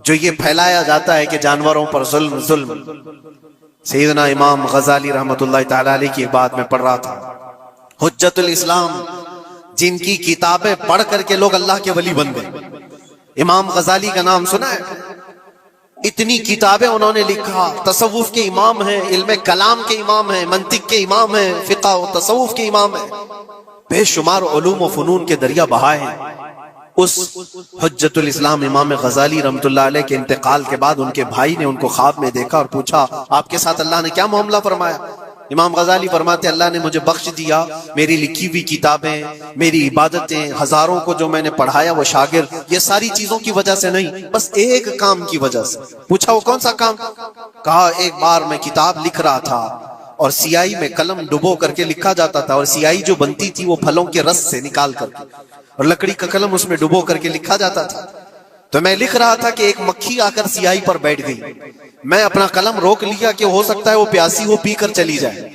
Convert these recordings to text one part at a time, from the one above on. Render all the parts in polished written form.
جو یہ پھیلایا جاتا ہے کہ جانوروں پر ظلم ظلم. سیدنا امام غزالی رحمت اللہ تعالی علیہ کی ایک بات میں پڑھ رہا تھا، حجت الاسلام جن کی کتابیں پڑھ کر کے لوگ اللہ کے ولی بن گئے. امام غزالی کا نام سنا ہے؟ اتنی کتابیں انہوں نے لکھا، تصوف کے امام ہیں، علم کلام کے امام ہیں، منطق کے امام ہیں، فقہ و تصوف کے امام ہیں، بے شمار علوم و فنون کے دریا بہائے ہیں. اس حجت الاسلام امام غزالی رحمت اللہ علیہ کے انتقال کے بعد ان کے بھائی نے ان کو خواب میں دیکھا اور پوچھا آپ کے ساتھ اللہ نے کیا معاملہ فرمایا؟ امام غزالی فرماتے اللہ نے مجھے بخش دیا، میری لکھی ہوئی کتابیں، میری عبادتیں، ہزاروں کو جو میں نے پڑھایا وہ شاگرد، یہ ساری چیزوں کی وجہ سے نہیں، بس ایک کام کی وجہ سے. پوچھا وہ کون سا کام؟ کہا ایک بار میں کتاب لکھ رہا تھا اور سیاہی میں قلم ڈبو کر کے لکھا جاتا تھا، اور سیاہی جو بنتی تھی وہ پھلوں کے رس سے نکال کر کے، اور لکڑی کا قلم اس میں ڈبو کر کے لکھا جاتا تھا. تو میں لکھ رہا تھا کہ ایک مکھی آ کر سیاہی پر بیٹھ گئی. میں اپنا قلم روک لیا کہ ہو سکتا ہے وہ پیاسی ہو، پی کر چلی جائے.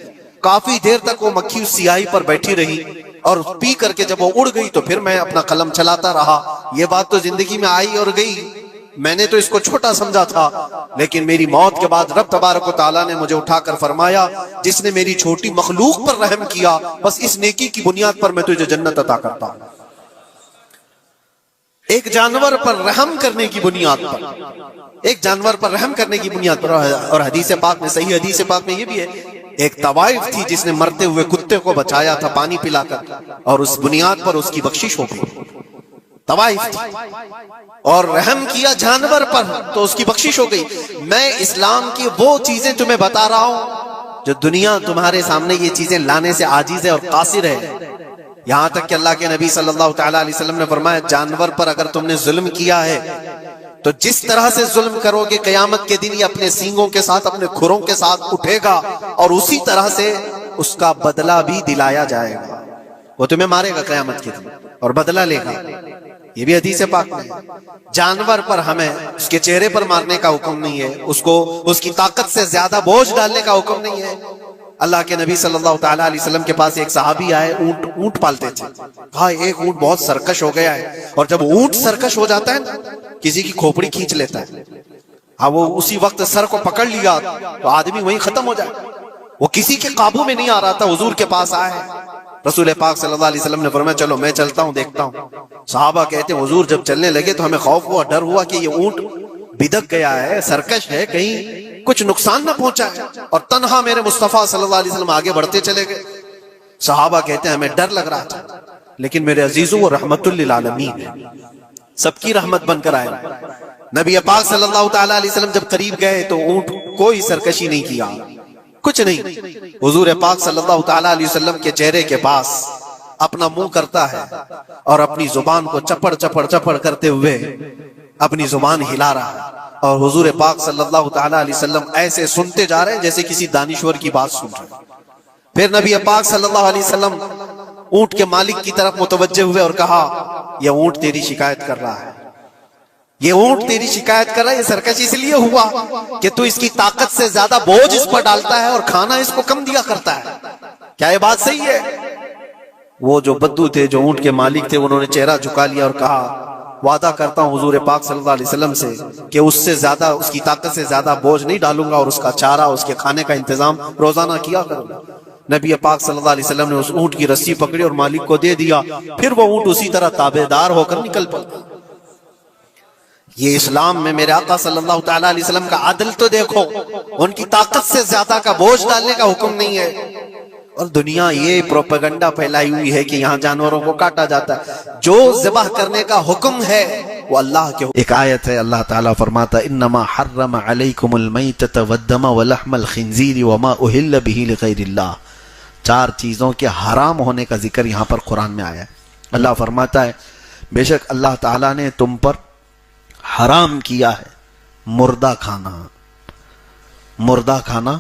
کافی دیر تک وہ مکھی اس سیاہی پر بیٹھی رہی اور پی کر کے جب وہ اڑ گئی تو پھر میں اپنا قلم چلاتا رہا. یہ بات تو زندگی میں آئی اور گئی، میں نے تو اس کو چھوٹا سمجھا تھا، لیکن میری موت کے بعد رب تبارک و تعالیٰ نے مجھے اٹھا کر فرمایا جس نے میری چھوٹی مخلوق پر رحم کیا بس اس نیکی کی بنیاد پر میں تجھے جنت عطا کرتا ہوں. ایک جانور پر رحم کرنے کی بنیاد پر، ایک جانور پر رحم کرنے کی بنیاد پر. اور حدیث پاک میں، صحیح حدیث پاک میں یہ بھی ہے، ایک طوائف تھی جس نے مرتے ہوئے کتے کو بچایا تھا پانی پلا کر، اور اس بنیاد پر اس کی بخشش ہو گئی. طوائف تھی اور رحم کیا جانور پر تو اس کی بخشش ہو گئی. میں اسلام کی وہ چیزیں تمہیں بتا رہا ہوں جو دنیا تمہارے سامنے یہ چیزیں لانے سے عاجز ہے اور قاصر ہے. یہاں تک کہ اللہ کے نبی صلی اللہ تعالی علیہ وسلم نے فرمایا جانور پر اگر تم نے ظلم کیا ہے تو جس طرح سے ظلم کرو گے قیامت کے دن یہ اپنے سینگوں کے ساتھ، اپنے کھروں کے ساتھ اٹھے گا اور اسی طرح سے اس کا بدلہ بھی دلایا جائے گا. وہ تمہیں مارے گا قیامت کے دن اور بدلہ لے گا. یہ بھی حدیث پاک میں. جانور پر ہمیں اس کے چہرے پر مارنے کا حکم نہیں ہے، اس کو اس کی طاقت سے زیادہ بوجھ ڈالنے کا حکم نہیں ہے. اللہ کے نبی صلی اللہ تعالیٰ علیہ وسلم کے پاس ایک صحابی آئے، اونٹ پالتے تھے. کہا ایک اونٹ بہت سرکش ہو گیا ہے، اور جب اونٹ سرکش ہو جاتا ہے نا کسی کی کھوپڑی کھینچ لیتا ہے. ہاں وہ اسی وقت سر کو پکڑ لیا تو آدمی وہیں ختم ہو جائے. وہ کسی کے قابو میں نہیں آ رہا تھا، حضور کے پاس آئے. رسول پاک صلی اللہ علیہ وسلم نے فرمایا چلو میں چلتا ہوں دیکھتا ہوں. صحابہ کہتے ہیں حضور جب چلنے لگے تو ہمیں خوف ہوا، ڈر ہوا کہ یہ اونٹ بدک گیا ہے، سرکش ہے، کہیں کچھ نقصان نہ پہنچا ہے. اور تنہا میرے مصطفیٰ صلی اللہ علیہ وسلم آگے بڑھتے چلے گئے. صحابہ کہتے ہیں ہمیں ڈر لگ رہا تھا، لیکن میرے عزیزوں وہ رحمت للعالمین ہے، سب کی رحمت بن کر آئے. نبی پاک صلی اللہ تعالیٰ علیہ وسلم جب قریب گئے تو اونٹ کوئی سرکشی نہیں کیا، کچھ نہیں. حضور پاک صلی اللہ تعالیٰ علیہ وسلم کے چہرے کے پاس اپنا منہ کرتا ہے اور اپنی زبان کو چپڑ چپڑ چپڑ کرتے ہوئے اپنی زبان ہلا رہا ہے. اور حضور پاک صلی اللہ تعالیٰ علیہ وسلم ایسے سنتے جا رہے ہیں جیسے کسی دانشور کی بات سن رہے. پھر نبی پاک صلی اللہ علیہ وسلم اونٹ کے مالک کی طرف متوجہ ہوئے اور کہا یہ اونٹ تیری شکایت کر رہا ہے، یہ اونٹ تیری شکایت کر رہا ہے. یہ سرکش اس لیے ہوا کہ تو اس کی طاقت سے زیادہ بوجھ اس پر ڈالتا ہے اور کھانا اس کو کم دیا کرتا ہے. کیا یہ بات صحیح ہے؟ وہ جو بدو تھے، جو اونٹ کے مالک تھے، انہوں نے چہرہ جھکا لیا اور کہا وعدہ کرتا ہوں حضور پاک صلی اللہ علیہ وسلم سے کہ اس سے زیادہ، اس کی طاقت سے زیادہ بوجھ نہیں ڈالوں گا اور اس کا چارہ، اس کے کھانے کا انتظام روزانہ کیا کروں گا. نبی پاک صلی اللہ علیہ وسلم نے اس اونٹ کی رسی پکڑی اور مالک کو دے دیا. پھر وہ اونٹ اسی طرح تابعدار ہو کر نکل پڑا. یہ اسلام میں میرے آقا صلی اللہ تعالیٰ علیہ وسلم کا عدل تو دیکھو، ان کی طاقت سے زیادہ کا بوجھ ڈالنے کا حکم نہیں ہے. اور دنیا یہ پروپیگنڈا پھیلائی ہوئی ہے کہ یہاں جانوروں کو کاٹا جاتا ہے. جو ذبح کرنے کا حکم ہے وہ اللہ کے. ایک آیت ہے اللہ تعالیٰ فرماتا انما حرم علیکم المیتۃ والدم ولحم الخنزیر وما اہل بہ لغیر اللہ. 4 چیزوں کے حرام ہونے کا ذکر یہاں پر قرآن میں آیا ہے. اللہ فرماتا ہے بے شک اللہ تعالیٰ نے تم پر حرام کیا ہے مردہ کھانا. مردہ کھانا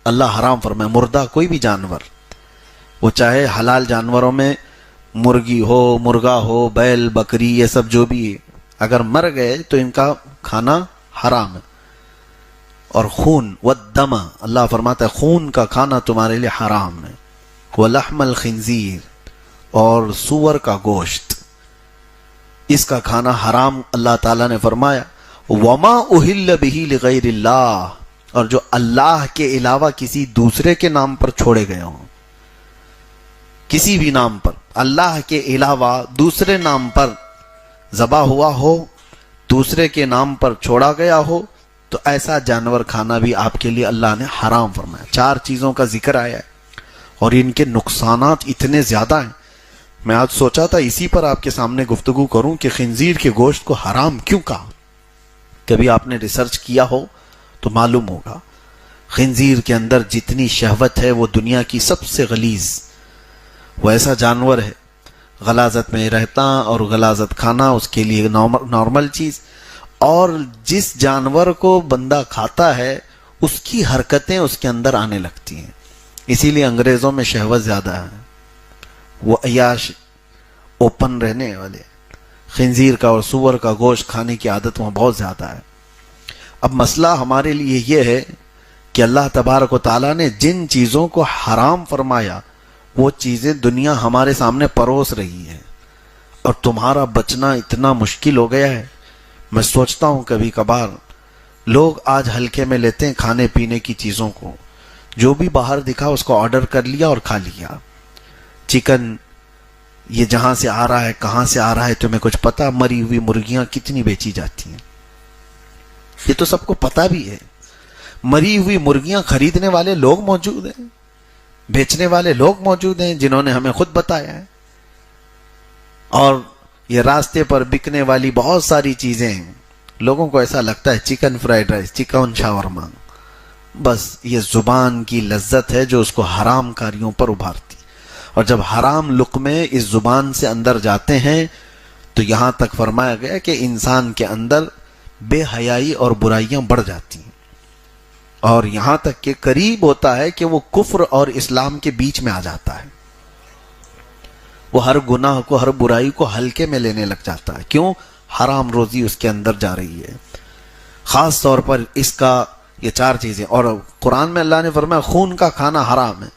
اللہ حرام فرمائے. مردہ کوئی بھی جانور، وہ چاہے حلال جانوروں میں مرغی ہو، مرغا ہو، بیل، بکری، یہ سب جو بھی اگر مر گئے تو ان کا کھانا حرام ہے. اور خون والدم، اللہ فرماتا ہے خون کا کھانا تمہارے لیے حرام ہے. ولحم الخنزیر، اور سور کا گوشت، اس کا کھانا حرام اللہ تعالیٰ نے فرمایا. وما اہل بہ لغیر اللہ، اور جو اللہ کے علاوہ کسی دوسرے کے نام پر چھوڑے گئے ہوں، کسی بھی نام پر اللہ کے علاوہ دوسرے نام پر ذبح ہوا ہو، دوسرے کے نام پر چھوڑا گیا ہو، تو ایسا جانور کھانا بھی آپ کے لیے اللہ نے حرام فرمایا۔ 4 چیزوں کا ذکر آیا ہے اور ان کے نقصانات اتنے زیادہ ہیں۔ میں آج سوچا تھا اسی پر آپ کے سامنے گفتگو کروں کہ خنزیر کے گوشت کو حرام کیوں کہا۔ کبھی آپ نے ریسرچ کیا ہو تو معلوم ہوگا، خنزیر کے اندر جتنی شہوت ہے وہ دنیا کی سب سے غلیظ، وہ ایسا جانور ہے، غلاظت میں رہتا اور غلاظت کھانا اس کے لیے نارمل چیز، اور جس جانور کو بندہ کھاتا ہے اس کی حرکتیں اس کے اندر آنے لگتی ہیں۔ اسی لیے انگریزوں میں شہوت زیادہ ہے، وہ عیاش اوپن رہنے والے، خنزیر کا اور سور کا گوشت کھانے کی عادت وہاں بہت زیادہ ہے۔ اب مسئلہ ہمارے لیے یہ ہے کہ اللہ تبارک و تعالیٰ نے جن چیزوں کو حرام فرمایا وہ چیزیں دنیا ہمارے سامنے پروس رہی ہے، اور تمہارا بچنا اتنا مشکل ہو گیا ہے۔ میں سوچتا ہوں کبھی کبھار لوگ آج ہلکے میں لیتے ہیں کھانے پینے کی چیزوں کو، جو بھی باہر دکھا اس کو آرڈر کر لیا اور کھا لیا۔ چکن یہ جہاں سے آ رہا ہے، کہاں سے آ رہا ہے تمہیں کچھ پتا؟ مری ہوئی مرغیاں کتنی بیچی جاتی ہیں، یہ تو سب کو پتا بھی ہے۔ مری ہوئی مرغیاں خریدنے والے لوگ موجود ہیں، بیچنے والے لوگ موجود ہیں جنہوں نے ہمیں خود بتایا ہے، اور یہ راستے پر بکنے والی بہت ساری چیزیں ہیں۔ لوگوں کو ایسا لگتا ہے چکن فرائیڈ رائس، چکن شاورما، بس یہ زبان کی لذت ہے جو اس کو حرام کاریوں پر ابھارتی، اور جب حرام لقمے اس زبان سے اندر جاتے ہیں تو یہاں تک فرمایا گیا کہ انسان کے اندر بے حیائی اور برائیاں بڑھ جاتی ہیں، اور یہاں تک کہ قریب ہوتا ہے کہ وہ کفر اور اسلام کے بیچ میں آ جاتا ہے۔ وہ ہر گناہ کو، ہر برائی کو ہلکے میں لینے لگ جاتا ہے۔ کیوں؟ حرام روزی اس کے اندر جا رہی ہے۔ خاص طور پر اس کا یہ 4 چیزیں، اور قرآن میں اللہ نے فرمایا خون کا کھانا حرام ہے۔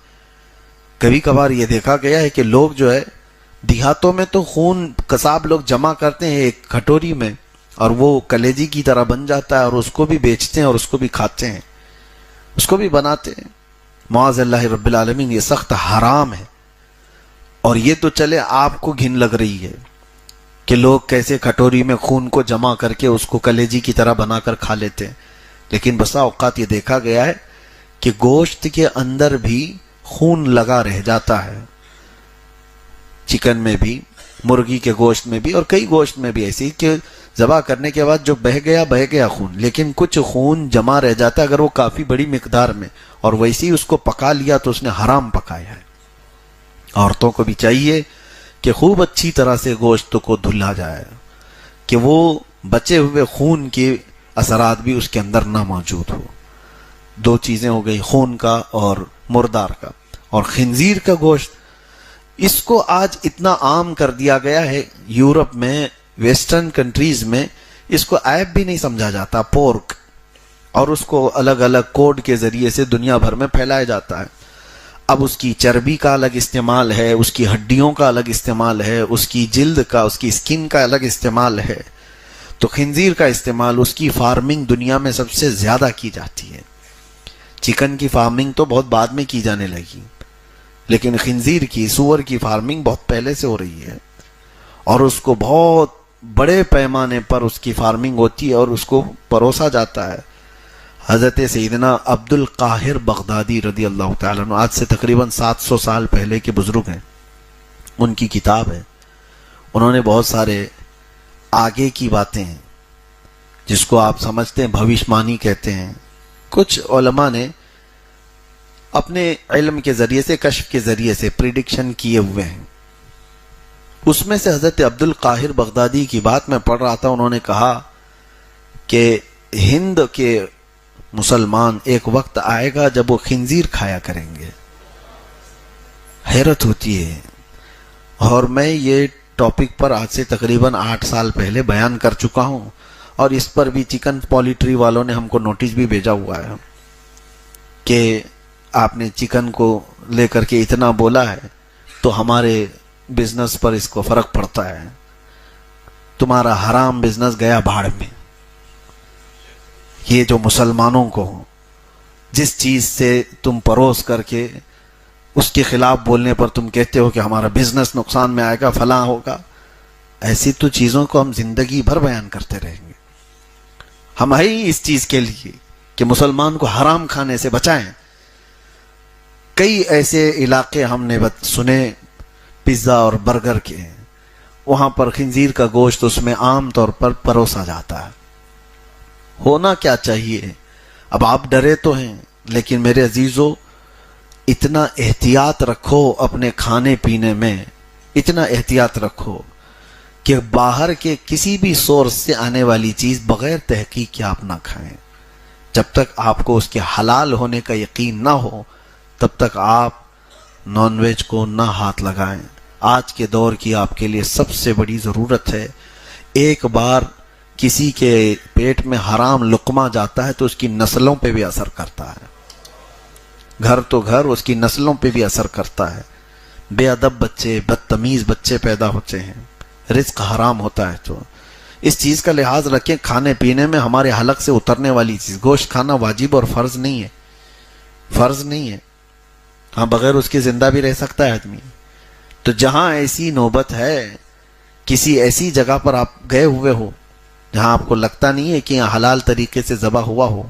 کبھی کبھار یہ دیکھا گیا ہے کہ لوگ جو ہے دیہاتوں میں تو خون قصاب لوگ جمع کرتے ہیں ایک کھٹوری میں، اور وہ کلیجی کی طرح بن جاتا ہے، اور اس کو بھی بیچتے ہیں اور اس کو بھی کھاتے ہیں، اس کو بھی بناتے ہیں۔ معاذ اللہ رب العالمین، یہ سخت حرام ہے۔ اور یہ تو چلے آپ کو گھن لگ رہی ہے کہ لوگ کیسے کھٹوری میں خون کو جمع کر کے اس کو کلیجی کی طرح بنا کر کھا لیتے ہیں، لیکن بسا اوقات یہ دیکھا گیا ہے کہ گوشت کے اندر بھی خون لگا رہ جاتا ہے، چکن میں بھی، مرغی کے گوشت میں بھی، اور کئی گوشت میں بھی ایسی کہ ذبح کرنے کے بعد جو بہہ گیا خون، لیکن کچھ خون جمع رہ جاتا ہے اگر وہ کافی بڑی مقدار میں، اور ویسے ہی اس کو پکا لیا تو اس نے حرام پکایا ہے۔ عورتوں کو بھی چاہیے کہ خوب اچھی طرح سے گوشت کو دھلا جائے کہ وہ بچے ہوئے خون کے اثرات بھی اس کے اندر نہ موجود ہو۔ 2 چیزیں ہو گئی، خون کا اور مردار کا۔ اور خنزیر کا گوشت، اس کو آج اتنا عام کر دیا گیا ہے یورپ میں، ویسٹرن کنٹریز میں اس کو عیب بھی نہیں سمجھا جاتا، پورک، اور اس کو الگ الگ کوڈ کے ذریعے سے دنیا بھر میں پھیلایا جاتا ہے۔ اب اس کی چربی کا الگ استعمال ہے، اس کی ہڈیوں کا الگ استعمال ہے، اس کی جلد کا، اس کی سکن کا الگ استعمال ہے۔ تو خنزیر کا استعمال، اس کی فارمنگ دنیا میں سب سے زیادہ کی جاتی ہے۔ چکن کی فارمنگ تو بہت بعد میں کی جانے لگی، لیکن خنزیر کی، سور کی فارمنگ بہت پہلے سے ہو رہی ہے، اور اس کو بہت بڑے پیمانے پر اس کی فارمنگ ہوتی ہے اور اس کو پروسا جاتا ہے۔ حضرت سیدنا عبد القاہر بغدادی رضی اللہ تعالیٰ عنہ، آج سے تقریباً 700 سال پہلے کے بزرگ ہیں، ان کی کتاب ہے، انہوں نے بہت سارے آگے کی باتیں ہیں جس کو آپ سمجھتے ہیں بھوشمانی کہتے ہیں، کچھ علماء نے اپنے علم کے ذریعے سے، کشف کے ذریعے سے پریڈکشن کیے ہوئے ہیں۔ اس میں سے حضرت عبد القاہر بغدادی کی بات میں پڑھ رہا تھا، انہوں نے کہا کہ ہند کے مسلمان ایک وقت آئے گا جب وہ خنزیر کھایا کریں گے۔ حیرت ہوتی ہے، اور میں یہ ٹاپک پر آج سے تقریباً 8 سال پہلے بیان کر چکا ہوں، اور اس پر بھی چکن پولیٹری والوں نے ہم کو نوٹس بھی بھیجا ہوا ہے کہ آپ نے چکن کو لے کر کے اتنا بولا ہے تو ہمارے بزنس پر اس کو فرق پڑتا ہے، تمہارا حرام بزنس گیا بھاڑ میں۔ یہ جو مسلمانوں کو جس چیز سے تم پروس کر کے اس کے خلاف بولنے پر تم کہتے ہو کہ ہمارا بزنس نقصان میں آئے گا، فلاں ہوگا، ایسی تو چیزوں کو ہم زندگی بھر بیان کرتے رہیں گے۔ ہم ہے ہی اس چیز کے لیے کہ مسلمان کو حرام کھانے سے بچائیں۔ کئی ایسے علاقے ہم نے سنے پیزا اور برگر کے، وہاں پر خنزیر کا گوشت اس میں عام طور پر پروسا جاتا ہے۔ ہونا کیا چاہیے؟ اب آپ ڈرے تو ہیں، لیکن میرے عزیزو اتنا احتیاط رکھو اپنے کھانے پینے میں، اتنا احتیاط رکھو کہ باہر کے کسی بھی سورس سے آنے والی چیز بغیر تحقیق کے آپ نہ کھائیں۔ جب تک آپ کو اس کے حلال ہونے کا یقین نہ ہو تب تک آپ نان ویج کو نہ ہاتھ لگائیں۔ آج کے دور کی آپ کے لیے سب سے بڑی ضرورت ہے، ایک بار کسی کے پیٹ میں حرام لقمہ جاتا ہے تو اس کی نسلوں پہ بھی اثر کرتا ہے، گھر تو گھر، اس کی نسلوں پہ بھی اثر کرتا ہے۔ بے ادب بچے، بدتمیز بچے پیدا ہوتے ہیں، رزق حرام ہوتا ہے۔ تو اس چیز کا لحاظ رکھیں، کھانے پینے میں ہمارے حلق سے اترنے والی چیز، گوشت کھانا واجب اور فرض نہیں ہے، فرض نہیں ہے، ہاں بغیر اس کے زندہ بھی رہ سکتا ہے آدمی۔ تو جہاں ایسی نوبت ہے، کسی ایسی جگہ پر آپ گئے ہوئے ہو جہاں آپ کو لگتا نہیں ہے کہ یہاں حلال طریقے سے ذبح ہوا ہو،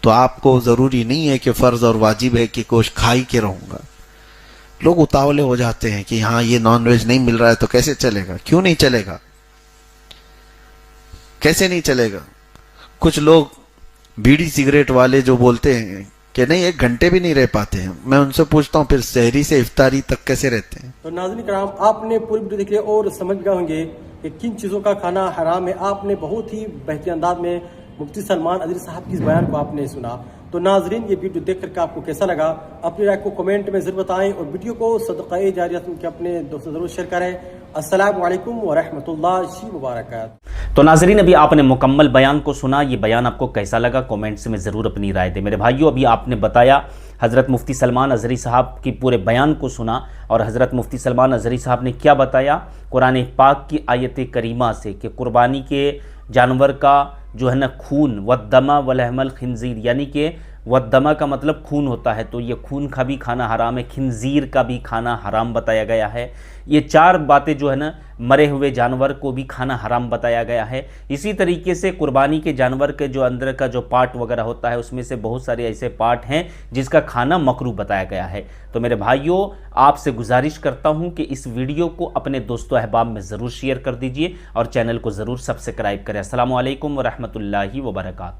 تو آپ کو ضروری نہیں ہے کہ فرض اور واجب ہے کہ گوشت کھا ہی کے رہوں گا۔ لوگ اتاولے ہو جاتے ہیں کہ یہاں یہ نان ویج نہیں مل رہا ہے تو کیسے چلے گا؟ کیوں نہیں چلے گا؟ کیسے نہیں چلے گا؟ کچھ لوگ بیڑی سگریٹ والے جو بولتے ہیں کہ نہیں 1 گھنٹے بھی نہیں رہ پاتے ہیں، میں ان سے پوچھتا ہوں پھر سحری سے افطاری تک کیسے رہتے ہیں؟ تو ناظرین کرام، آپ نے پوری ویڈیو دیکھ لی اور سمجھ گئے ہوں گے کہ کن چیزوں کا کھانا حرام ہے۔ آپ نے بہت ہی بہترین انداز میں مفتی سلمان اظہری صاحب کی اس بیان کو آپ نے سنا۔ تو ناظرین، یہ ویڈیو دیکھ کر کے آپ کو کیسا لگا؟ اپنی رائے کو کمنٹ میں ضرور بتائیں اور ویڈیو کو صدقہ جاریہ کے اپنے دوستوں ضرور شیئر کریں۔ السلام علیکم ورحمۃ اللہ وبرکاتہ۔ تو ناظرین، ابھی آپ نے مکمل بیان کو سنا، یہ بیان آپ کو کیسا لگا کامنٹس میں ضرور اپنی رائے دیں۔ میرے بھائیو، ابھی آپ نے بتایا، حضرت مفتی سلمان اظہری صاحب کی پورے بیان کو سنا، اور حضرت مفتی سلمان اظہری صاحب نے کیا بتایا قرآن پاک کی آیت کریمہ سے کہ قربانی کے جانور کا جو ہے نا خون، والدم ولحم الخنزیر، یعنی کہ والدم کا مطلب خون ہوتا ہے، تو یہ خون کا بھی کھانا حرام ہے، خنزیر کا بھی کھانا حرام بتایا گیا ہے۔ یہ 4 باتیں جو ہے نا مرے ہوئے جانور کو بھی کھانا حرام بتایا گیا ہے۔ اسی طریقے سے قربانی کے جانور کے جو اندر کا جو پارٹ وغیرہ ہوتا ہے، اس میں سے بہت سارے ایسے پارٹ ہیں جس کا کھانا مکروہ بتایا گیا ہے۔ تو میرے بھائیوں، آپ سے گزارش کرتا ہوں کہ اس ویڈیو کو اپنے دوست و احباب میں ضرور شیئر کر دیجئے اور چینل کو ضرور سبسکرائب کریں۔ السلام علیکم ورحمۃ اللہ وبرکاتہ۔